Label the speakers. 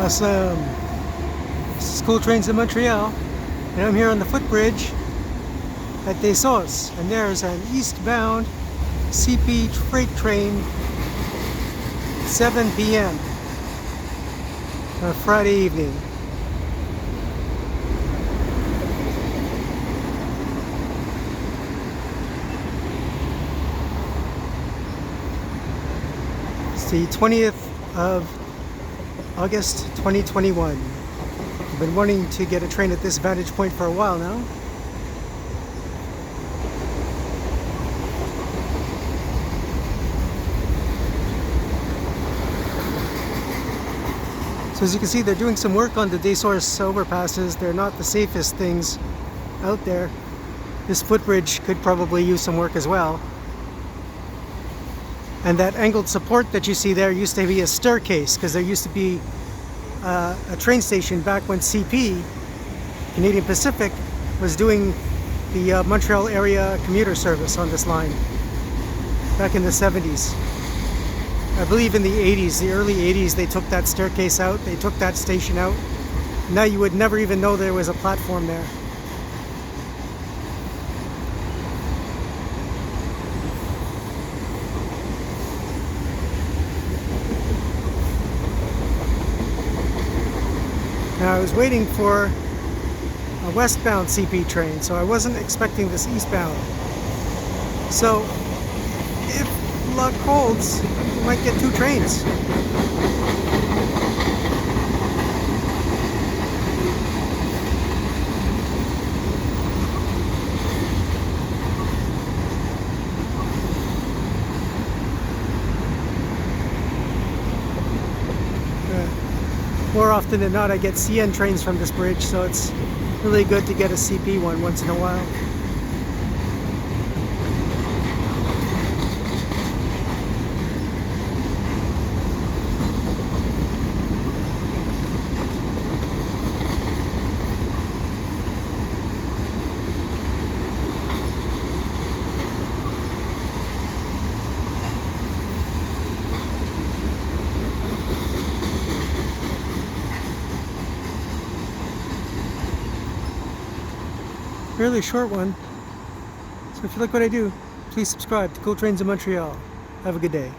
Speaker 1: Awesome. This is Cool Trains in Montreal, and I'm here on the footbridge at Des Sources, and there's an eastbound CP freight train, 7 p.m. on a Friday evening. It's the 20th of August 2021. I've been wanting to get a train at this vantage point for a while now. So as you can see, they're doing some work on the Des Sources overpasses. They're not the safest things out there. This footbridge could probably use some work as well. And that angled support that you see there used to be a staircase, because there used to be a train station back when CP, Canadian Pacific, was doing the Montreal area commuter service on this line back in the 70s. I believe in the 80s, the early 80s, they took that staircase out, they took that station out. Now you would never even know there was a platform there. Now I was waiting for a westbound CP train, so I wasn't expecting this eastbound. So if luck holds, we might get two trains. More often than not, I get CN trains from this bridge, so it's really good to get a CP one once in a while. Fairly short one. So if you like what I do, please subscribe to Cool Trains in Montreal. Have a good day.